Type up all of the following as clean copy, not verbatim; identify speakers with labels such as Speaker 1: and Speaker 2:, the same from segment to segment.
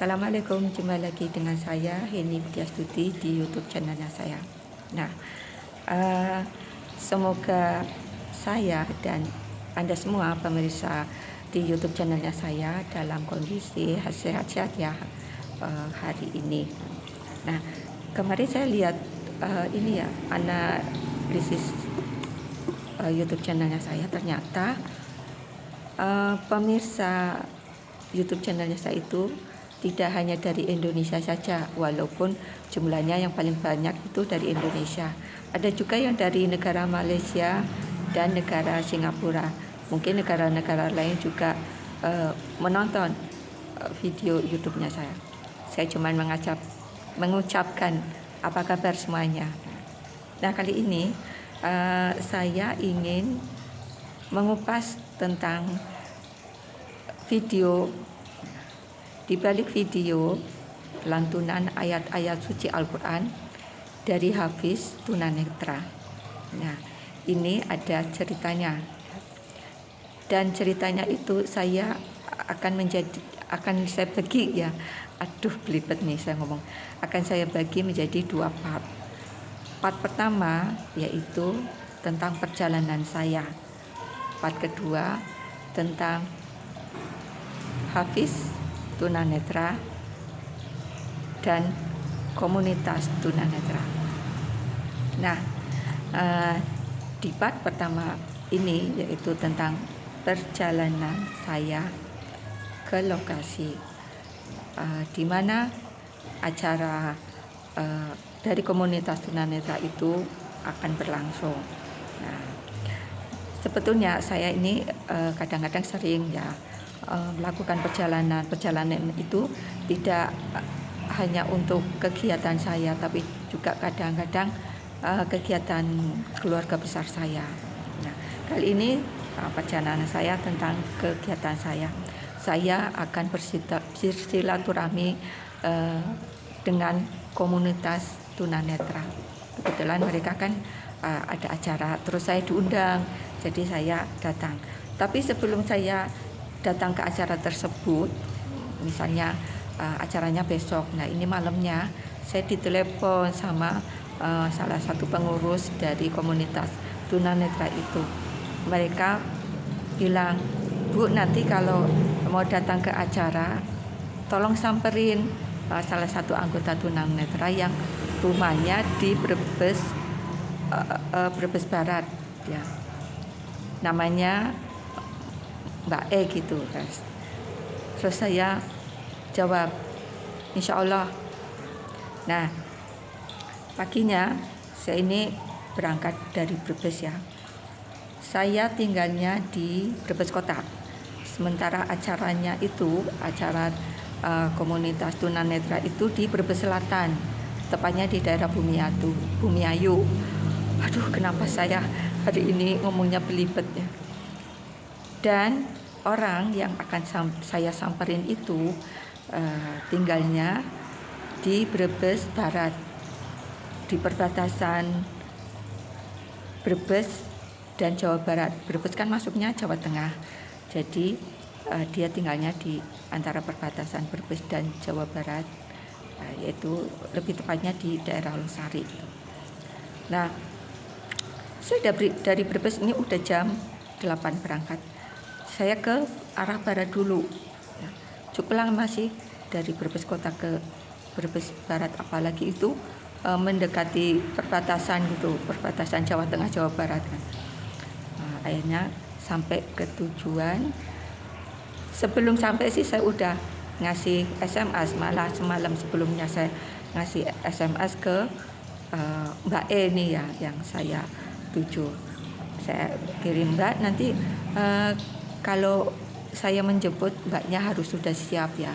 Speaker 1: Assalamualaikum, jumpa lagi dengan saya Heni Widyastuti di YouTube channelnya saya. Nah, semoga saya dan Anda semua pemirsa di YouTube channelnya saya dalam kondisi sehat-sehat ya hari ini. Nah, kemarin saya lihat ini ya analisis YouTube channelnya saya, ternyata pemirsa YouTube channelnya saya itu tidak hanya dari Indonesia saja, walaupun jumlahnya yang paling banyak itu dari Indonesia. Ada juga yang dari negara Malaysia dan negara Singapura. Mungkin negara-negara lain juga menonton video YouTube-nya saya. Saya cuma mengucapkan apa kabar semuanya. Nah, kali ini saya ingin mengupas tentang video. Di balik video lantunan ayat-ayat suci Al-Quran dari Hafiz Tunanetra. Nah, ini ada ceritanya. Dan ceritanya itu saya akan saya bagi ya. Aduh, belibet nih saya ngomong. Akan saya bagi menjadi 2 part. Part pertama yaitu tentang perjalanan saya. Part kedua tentang Hafiz Tunanetra dan komunitas tunanetra. Nah, di part pertama ini yaitu tentang perjalanan saya ke lokasi di mana acara dari komunitas tunanetra itu akan berlangsung. Nah, sebetulnya saya ini kadang-kadang sering ya melakukan perjalanan itu tidak hanya untuk kegiatan saya, tapi juga kadang-kadang kegiatan keluarga besar saya. Nah, kali ini perjalanan saya tentang kegiatan saya. Saya akan bersilaturahmi dengan komunitas tunanetra. Kebetulan mereka kan ada acara, terus saya diundang, jadi saya datang. Tapi sebelum saya datang ke acara tersebut, misalnya acaranya besok, nah ini malamnya saya ditelepon sama salah satu pengurus dari komunitas tunanetra itu. Mereka bilang, "Bu, nanti kalau mau datang ke acara, tolong samperin salah satu anggota tunanetra yang rumahnya di Brebes Barat ya, namanya Mbak E gitu, guys." Terus saya jawab, "Insya Allah." Nah, paginya saya ini berangkat dari Brebes ya. Saya tinggalnya di Brebes Kota. Sementara acaranya itu, acara komunitas tunanetra itu di Brebes Selatan, tepatnya di daerah Bumiayu. Aduh, kenapa saya hari ini ngomongnya belibet ya. Dan orang yang akan saya samperin itu tinggalnya di Brebes Barat, di perbatasan Brebes dan Jawa Barat. Brebes kan masuknya Jawa Tengah, jadi dia tinggalnya di antara perbatasan Brebes dan Jawa Barat, yaitu lebih tepatnya di daerah Losari. Nah, saya dari Brebes ini udah jam 8 berangkat. Saya ke arah barat dulu ya. Cukup lama sih dari Brebes Kota ke Brebes Barat, apalagi itu mendekati perbatasan gitu, perbatasan Jawa Tengah Jawa Barat kan. Akhirnya sampai ke tujuan. Sebelum sampai sih saya udah ngasih SMS, malah semalam sebelumnya saya ngasih SMS ke Mbak E nih ya, yang saya tuju. Saya kirim, "Mbak, nanti kalau saya menjemput, Mbaknya harus sudah siap ya.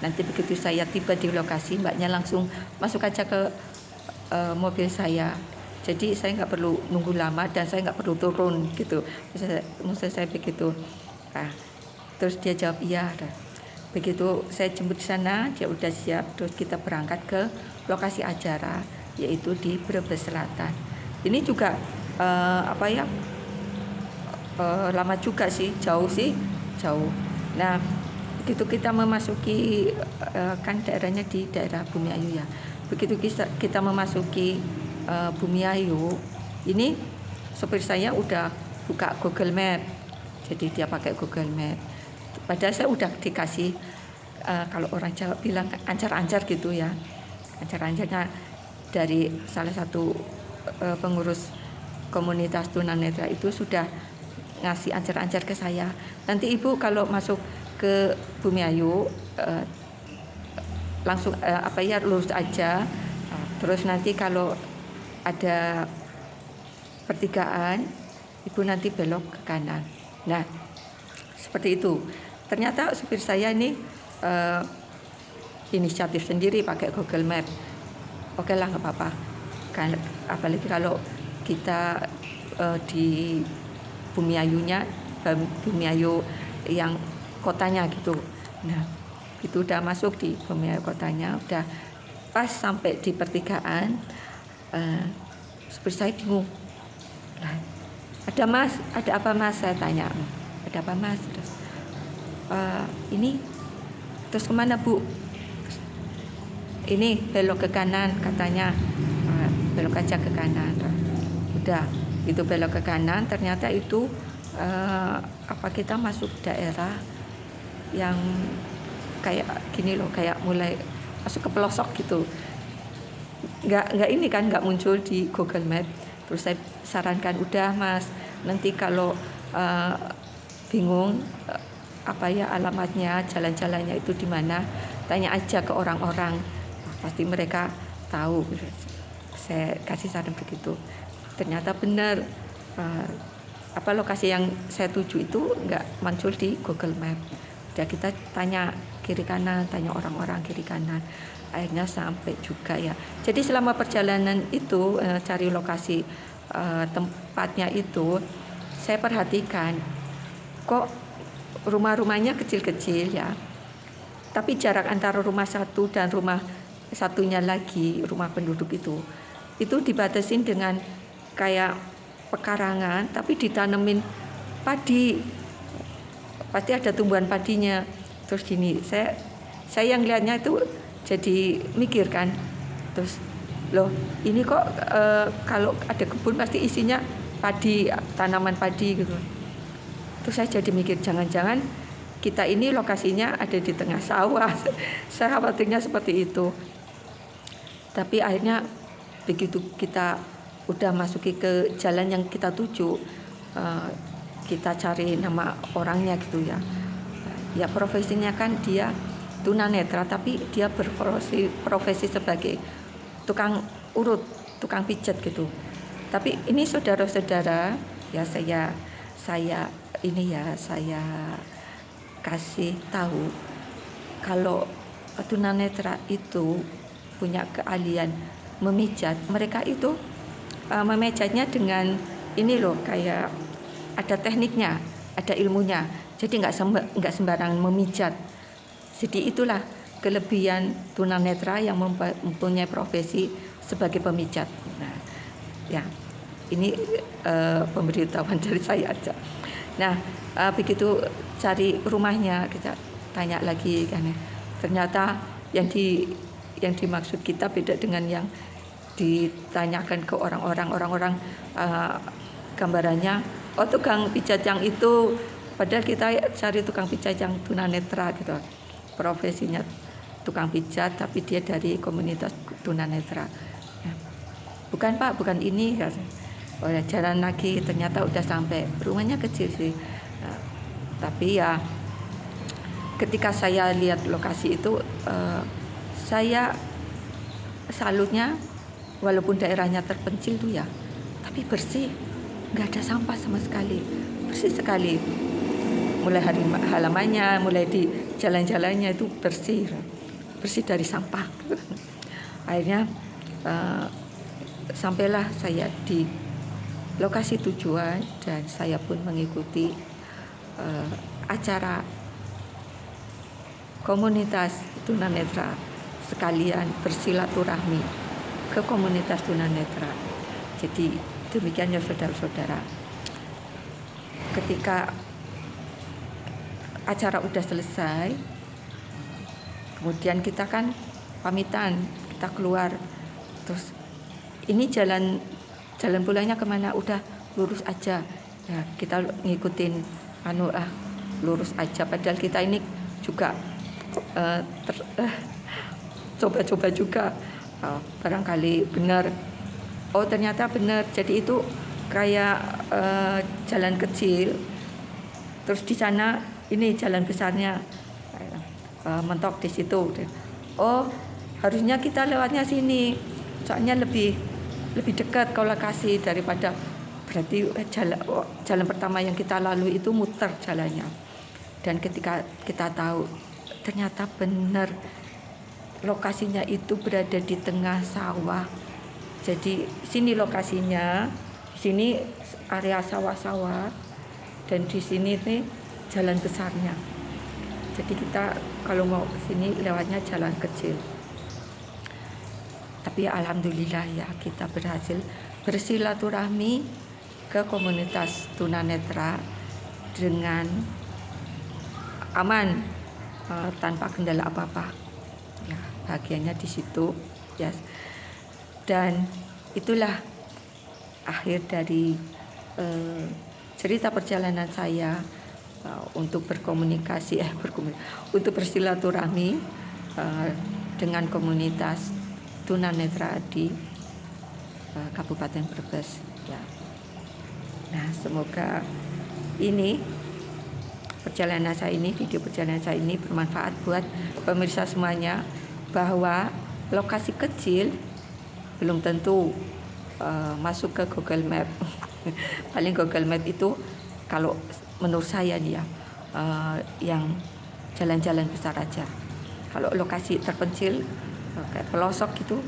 Speaker 1: Nanti begitu saya tiba di lokasi, Mbaknya langsung masuk aja ke mobil saya. Jadi saya nggak perlu nunggu lama dan saya nggak perlu turun gitu." Maksud saya begitu. Nah, terus dia jawab iya. Begitu saya jemput di sana, dia udah siap. Terus kita berangkat ke lokasi acara, yaitu di Brebes Selatan. Ini juga lama juga sih, jauh. Nah, begitu kita memasuki kan daerahnya di daerah Bumiayu ya. Begitu kita memasuki Bumiayu, ini sopir saya udah buka Google Map. Jadi dia pakai Google Map. Padahal saya udah dikasih kalau orang Jawa bilang ancar-ancar gitu ya. Ancar-ancarnya dari salah satu pengurus komunitas tunanetra itu sudah ngasih ancar-ancar ke saya. Nanti ibu kalau masuk ke Bumiayu langsung lurus aja. Terus nanti kalau ada pertigaan, ibu nanti belok ke kanan. Nah, seperti itu. Ternyata supir saya ini inisiatif sendiri pakai Google Map. Oke lah, nggak apa-apa. Kan, apalagi kalau kita di Bumiayunya, Bumiayu yang kotanya gitu. Nah, itu udah masuk di Bumiayu kotanya, udah pas sampai di pertigaan, supir saya bingung. Nah, ada mas, ada apa mas? Saya tanya, ada apa mas? Terus, ini, terus kemana bu? Ini belok ke kanan katanya, belok aja ke kanan. Udah, itu belok ke kanan. Ternyata itu kita masuk daerah yang kayak gini loh, kayak mulai masuk ke pelosok gitu. Nggak muncul di Google Map. Terus saya sarankan, udah mas, nanti kalau bingung alamatnya, jalan-jalannya itu di mana, tanya aja ke orang-orang, pasti mereka tahu. Saya kasih saran begitu. Ternyata benar, lokasi yang saya tuju itu nggak muncul di Google Map. Udah kita tanya kiri kanan, tanya orang-orang kiri kanan, akhirnya sampai juga ya. Jadi selama perjalanan itu cari lokasi tempatnya itu, saya perhatikan kok rumah-rumahnya kecil-kecil ya, tapi jarak antara rumah satu dan rumah satunya lagi, rumah penduduk itu dibatasin dengan kayak pekarangan, tapi ditanemin padi, pasti ada tumbuhan padinya. Terus gini, saya yang lihatnya itu jadi mikir kan, terus loh ini kok kalau ada kebun pasti isinya padi, tanaman padi gitu. Terus saya jadi mikir, jangan-jangan kita ini lokasinya ada di tengah sawah. Saya khawatirnya seperti itu. Tapi akhirnya begitu kita udah masuki ke jalan yang kita tuju, kita cari nama orangnya gitu ya. Ya profesinya kan dia tunanetra, tapi dia berprofesi sebagai tukang urut, tukang pijat gitu. Tapi ini saudara-saudara ya, saya kasih tahu kalau tunanetra itu punya keahlian memijat. Mereka itu memijatnya dengan ini loh, kayak ada tekniknya, ada ilmunya. Jadi nggak sembarangan memijat. Jadi itulah kelebihan tunanetra yang mempunyai profesi sebagai pemijat. Nah, ya ini pemberitahuan dari saya aja. Nah, begitu cari rumahnya, kita tanya lagi kan. Ternyata yang dimaksud kita beda dengan yang ditanyakan ke orang-orang gambarannya, oh tukang pijat yang itu, padahal kita cari tukang pijat yang tunanetra gitu, profesinya tukang pijat tapi dia dari komunitas tunanetra. Ya. Bukan pak, bukan ini. Oh ya, jalan lagi, ternyata udah sampai, rumahnya kecil sih. Nah, tapi ya ketika saya lihat lokasi itu, saya salutnya, walaupun daerahnya terpencil tuh ya, tapi bersih, nggak ada sampah sama sekali, bersih sekali. Mulai halamannya, mulai di jalan-jalannya itu bersih dari sampah. Akhirnya sampailah saya di lokasi tujuan dan saya pun mengikuti acara komunitas tunanetra sekalian bersilaturahmi ke komunitas tunanetra. Jadi demikian ya saudara-saudara. Ketika acara udah selesai, Kemudian kita kan pamitan, kita keluar, terus ini jalan pulangnya kemana? Udah lurus aja ya, kita ngikutin lurus aja, padahal kita ini juga coba-coba juga, barangkali benar. Oh ternyata benar, jadi itu kayak jalan kecil, terus di sana ini jalan besarnya, mentok di situ. Oh harusnya kita lewatnya sini, soalnya lebih dekat ke lokasi daripada, berarti jalan pertama yang kita lalui itu muter jalannya. Dan ketika kita tahu ternyata benar lokasinya itu berada di tengah sawah. Jadi sini lokasinya, sini area sawah-sawah, dan di sini nih jalan besarnya. Jadi kita kalau mau ke sini lewatnya jalan kecil. Tapi alhamdulillah ya, kita berhasil bersilaturahmi ke komunitas tunanetra dengan aman, tanpa kendala apa-apa. Ya, bahagianya di situ, ya. Dan itulah akhir dari cerita perjalanan saya untuk untuk bersilaturahmi dengan komunitas tunanetra di Kabupaten Brebes. Ya. Nah, semoga ini video perjalanan saya ini bermanfaat buat pemirsa semuanya, bahwa lokasi kecil belum tentu masuk ke Google Map. Paling Google Map itu kalau menurut saya dia yang jalan-jalan besar aja. Kalau lokasi terpencil kayak pelosok gitu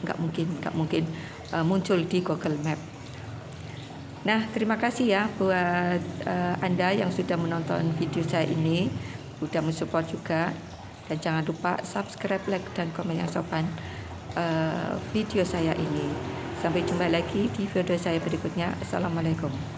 Speaker 1: nggak mungkin muncul di Google Map. Nah, terima kasih ya buat Anda yang sudah menonton video saya ini, sudah mensupport juga, dan jangan lupa subscribe, like, dan komen yang sopan video saya ini. Sampai jumpa lagi di video saya berikutnya. Assalamualaikum.